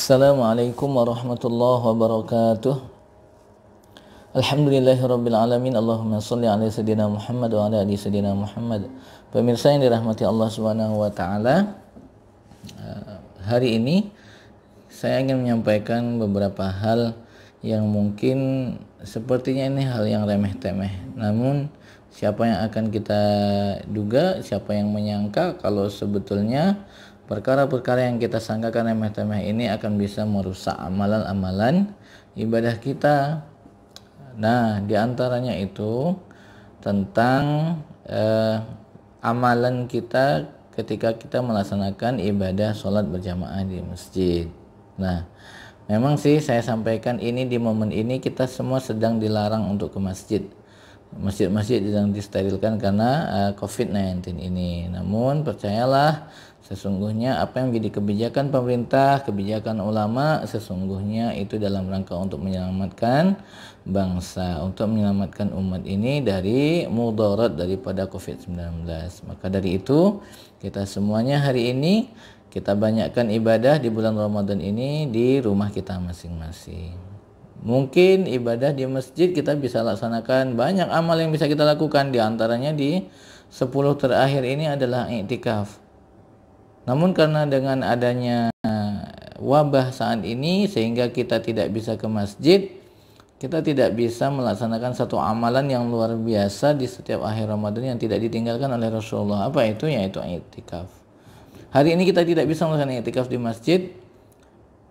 Assalamualaikum warahmatullahi wabarakatuh. Alhamdulillahirabbil alamin. Allahumma shalli ala sayyidina Muhammad wa ala ali sayyidina Muhammad. Pemirsa yang dirahmati Allah Subhanahu wa taala, hari ini saya ingin menyampaikan beberapa hal yang mungkin sepertinya ini hal yang remeh-temeh. Namun siapa yang akan kita duga, siapa yang menyangka kalau sebetulnya perkara-perkara yang kita sangkakan remeh-temeh ini akan bisa merusak amalan-amalan ibadah kita. Nah, diantaranya itu tentang amalan kita ketika kita melaksanakan ibadah sholat berjamaah di masjid. Nah, memang sih saya sampaikan ini di momen ini kita semua sedang dilarang untuk ke masjid. Masjid-masjid sedang disterilkan karena COVID-19 ini. Namun percayalah, sesungguhnya apa yang menjadi kebijakan pemerintah, kebijakan ulama, sesungguhnya itu dalam rangka untuk menyelamatkan bangsa, untuk menyelamatkan umat ini dari mudarat daripada COVID-19. Maka dari itu, kita semuanya hari ini kita banyakkan ibadah di bulan Ramadan ini di rumah kita masing-masing. Mungkin ibadah di masjid kita bisa laksanakan, banyak amal yang bisa kita lakukan, di antaranya di 10 terakhir ini adalah i'tikaf. Namun karena dengan adanya wabah saat ini sehingga kita tidak bisa ke masjid, kita tidak bisa melaksanakan satu amalan yang luar biasa di setiap akhir Ramadan yang tidak ditinggalkan oleh Rasulullah. Apa itu? Yaitu i'tikaf. Hari ini kita tidak bisa melaksanakan i'tikaf di masjid.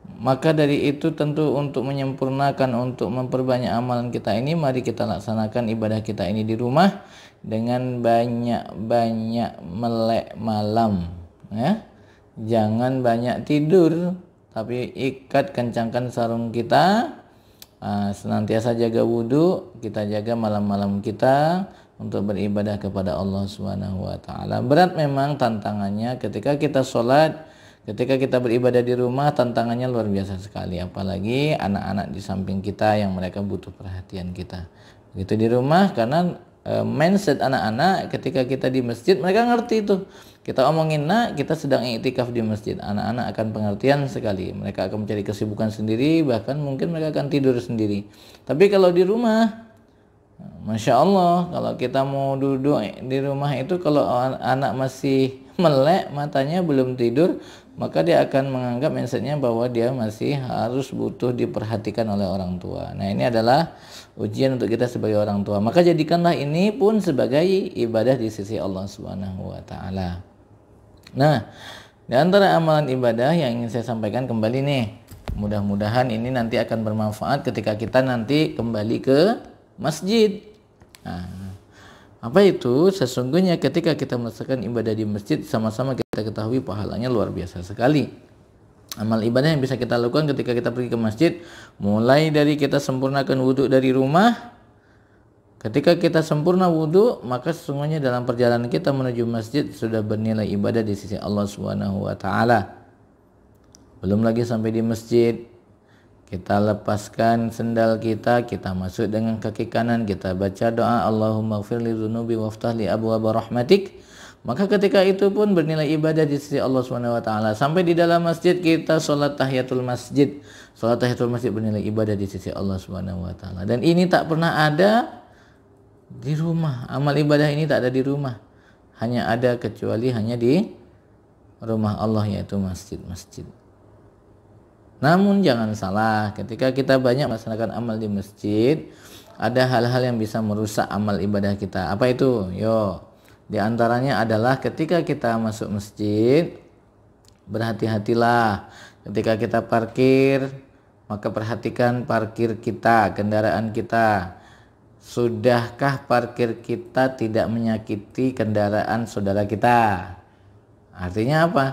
Maka dari itu tentu untuk menyempurnakan, untuk memperbanyak amalan kita ini, mari kita laksanakan ibadah kita ini di rumah dengan banyak-banyak melek malam, ya. Jangan banyak tidur, tapi kencangkan sarung kita, senantiasa jaga wudhu, kita jaga malam-malam kita untuk beribadah kepada Allah Subhanahu wa taala. Berat memang tantangannya ketika kita sholat. Ketika kita beribadah di rumah, tantangannya luar biasa sekali, apalagi anak-anak di samping kita yang mereka butuh perhatian kita. Begitu di rumah, karena mindset anak-anak ketika kita di masjid, mereka ngerti itu. Kita omongin, nak, kita sedang i'tikaf di masjid. Anak-anak akan pengertian sekali. Mereka akan mencari kesibukan sendiri, bahkan mungkin mereka akan tidur sendiri. Tapi kalau di rumah, Masya Allah, kalau kita mau duduk di rumah itu, kalau anak masih melek, matanya belum tidur, maka dia akan menganggap mindsetnya bahwa dia masih harus butuh diperhatikan oleh orang tua. Nah, ini adalah ujian untuk kita sebagai orang tua. Maka jadikanlah ini pun sebagai ibadah di sisi Allah Subhanahu wa taala. Nah, di antara amalan ibadah yang ingin saya sampaikan kembali nih, mudah-mudahan ini nanti akan bermanfaat ketika kita nanti kembali ke masjid. Nah, apa itu? Sesungguhnya ketika kita melaksanakan ibadah di masjid, sama-sama kita ketahui pahalanya luar biasa sekali. Amal ibadah yang bisa kita lakukan ketika kita pergi ke masjid, mulai dari kita sempurnakan wudhu dari rumah. Ketika kita sempurna wudhu, maka sesungguhnya dalam perjalanan kita menuju masjid sudah bernilai ibadah di sisi Allah Subhanahu wa taala. Belum lagi sampai di masjid, kita lepaskan sendal kita, kita masuk dengan kaki kanan, kita baca doa Allahumma ighfirli dzunubi waftah li abwaaba rahmatik. Maka ketika itu pun bernilai ibadah di sisi Allah Subhanahu wa taala. Sampai di dalam masjid kita salat tahiyatul masjid. Salat tahiyatul masjid bernilai ibadah di sisi Allah Subhanahu wa taala. Dan ini tak pernah ada di rumah. Amal ibadah ini tak ada di rumah. Hanya ada kecuali hanya di rumah Allah, yaitu masjid-masjid. Namun jangan salah, ketika kita banyak melaksanakan amal di masjid, ada hal-hal yang bisa merusak amal ibadah kita. Apa itu? Di antaranya adalah ketika kita masuk masjid, berhati-hatilah. Ketika kita parkir, maka perhatikan parkir kita, kendaraan kita. Sudahkah parkir kita tidak menyakiti kendaraan saudara kita? Artinya apa?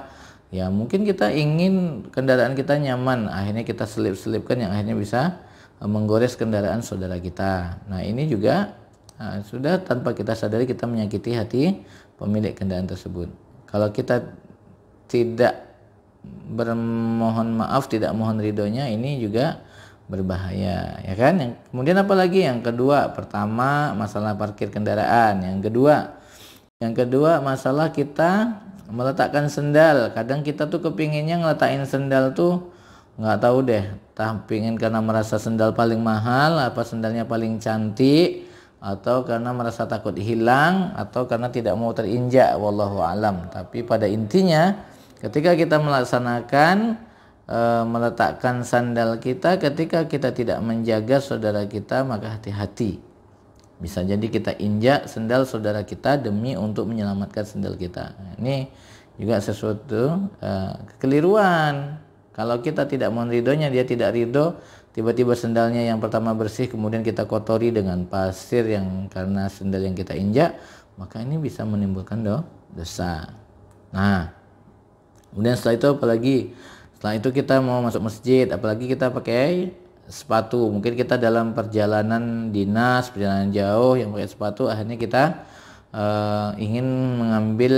Ya mungkin kita ingin kendaraan kita nyaman, akhirnya kita selip-selipkan yang akhirnya bisa menggores kendaraan saudara kita. Nah, ini juga sudah tanpa kita sadari kita menyakiti hati pemilik kendaraan tersebut. Kalau kita tidak bermohon maaf, tidak mohon ridhonya, ini juga berbahaya, ya kan? Kemudian apa lagi? Yang kedua, pertama masalah parkir kendaraan. Yang kedua masalah kita meletakkan sendal. Kadang kita tuh kepinginnya ngeletakin sendal tuh nggak tahu deh, tapi ingin karena merasa sendal paling mahal, apa sendalnya paling cantik, atau karena merasa takut hilang, atau karena tidak mau terinjak, wallahu alam. Tapi pada intinya ketika kita melaksanakan meletakkan sandal kita, ketika kita tidak menjaga saudara kita, maka hati-hati. Bisa jadi kita injak sendal saudara kita demi untuk menyelamatkan sendal kita. Ini juga sesuatu kekeliruan. Kalau kita tidak meridhonya, dia tidak ridho, tiba-tiba sendalnya yang pertama bersih, kemudian kita kotori dengan pasir yang karena sendal yang kita injak, maka ini bisa menimbulkan dosa. Nah, kemudian setelah itu apalagi? Setelah itu kita mau masuk masjid, apalagi kita pakai sepatu. Mungkin kita dalam perjalanan dinas, perjalanan jauh yang pakai sepatu, akhirnya kita ingin mengambil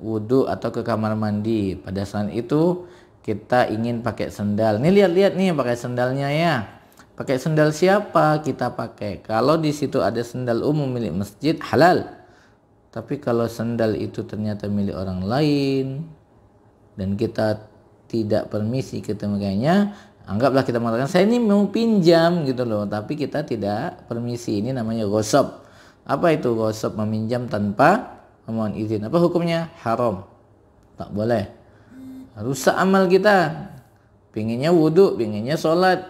wudhu atau ke kamar mandi. Pada saat itu kita ingin pakai sendal. Nih lihat-lihat nih pakai sendalnya ya. Pakai sendal siapa kita pakai? Kalau di situ ada sendal umum milik masjid, halal. Tapi kalau sendal itu ternyata milik orang lain dan kita tidak permisi kita makanya, anggaplah kita mengatakan saya ini mau pinjam gitu loh, tapi kita tidak permisi. Ini namanya ghosab. Apa itu ghosab? Meminjam tanpa memohon izin. Apa hukumnya? Haram. Tak boleh. Rusak amal kita. Pinginnya wudhu, pinginnya sholat.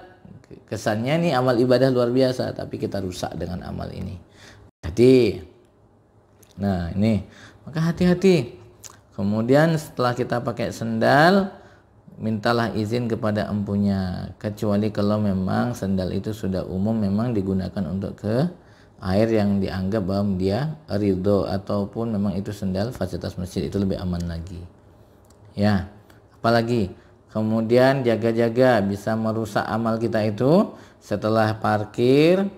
Kesannya nih amal ibadah luar biasa, tapi kita rusak dengan amal ini. Hati. Nah ini, maka hati-hati. Kemudian setelah kita pakai sendal, mintalah izin kepada empunya. Kecuali kalau memang sendal itu sudah umum, memang digunakan untuk ke air yang dianggap bahwa dia ridho, ataupun memang itu sendal fasilitas masjid, itu lebih aman lagi. Ya. Apalagi kemudian jaga-jaga bisa merusak amal kita itu setelah parkir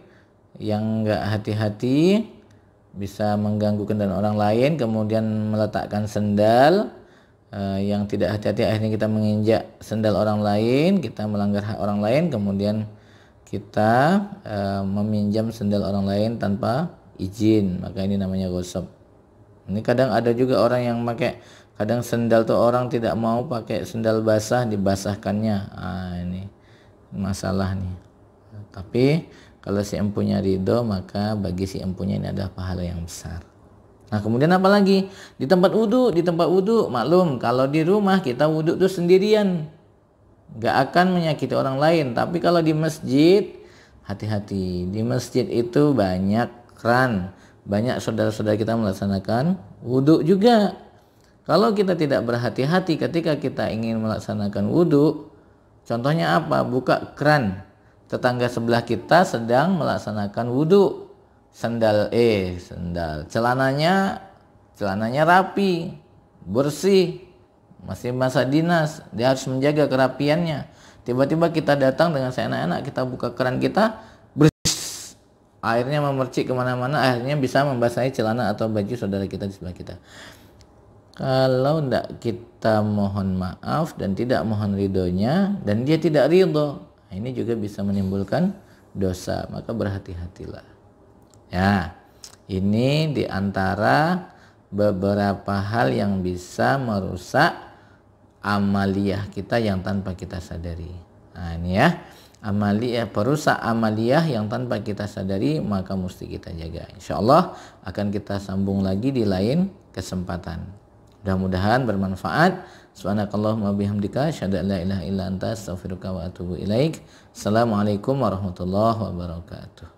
yang enggak hati-hati, bisa mengganggu kendaraan orang lain, kemudian meletakkan sendal yang tidak hati-hati, akhirnya kita menginjak sendal orang lain, kita melanggar hak orang lain, kemudian kita meminjam sendal orang lain tanpa izin, maka ini namanya ghosab. Ini kadang ada juga orang yang pakai, kadang sendal tuh orang tidak mau pakai sendal basah, dibasahkannya. Ini masalah nih. Tapi kalau si empunya ridho, maka bagi si empunya ini adalah pahala yang besar. Nah kemudian apa lagi? Di tempat wudhu, maklum kalau di rumah kita wudhu tuh sendirian, gak akan menyakiti orang lain. Tapi kalau di masjid, hati-hati. Di masjid itu banyak keran, banyak saudara-saudara kita melaksanakan wudhu juga. Kalau kita tidak berhati-hati ketika kita ingin melaksanakan wudhu, contohnya apa? Buka keran, tetangga sebelah kita sedang melaksanakan wudhu, celananya rapi, bersih, masih masa dinas, dia harus menjaga kerapiannya. Tiba-tiba kita datang dengan seenak-enak, kita buka keran kita, bersih, airnya memercik kemana-mana, akhirnya bisa membasahi celana atau baju saudara kita di sebelah kita. Kalau tidak kita mohon maaf dan tidak mohon ridhonya, dan dia tidak ridho, ini juga bisa menimbulkan dosa, maka berhati-hatilah. Ya, ini diantara beberapa hal yang bisa merusak amaliyah kita yang tanpa kita sadari. Nah ini ya, amaliyah, perusak amaliyah yang tanpa kita sadari, maka mesti kita jaga. Insya Allah akan kita sambung lagi di lain kesempatan. Mudah-mudahan bermanfaat. Subhanakallahumma bihamdika asyhadu an la ilaha illa anta astaghfiruka wa atubu ilaik. Assalamualaikum warahmatullahi wabarakatuh.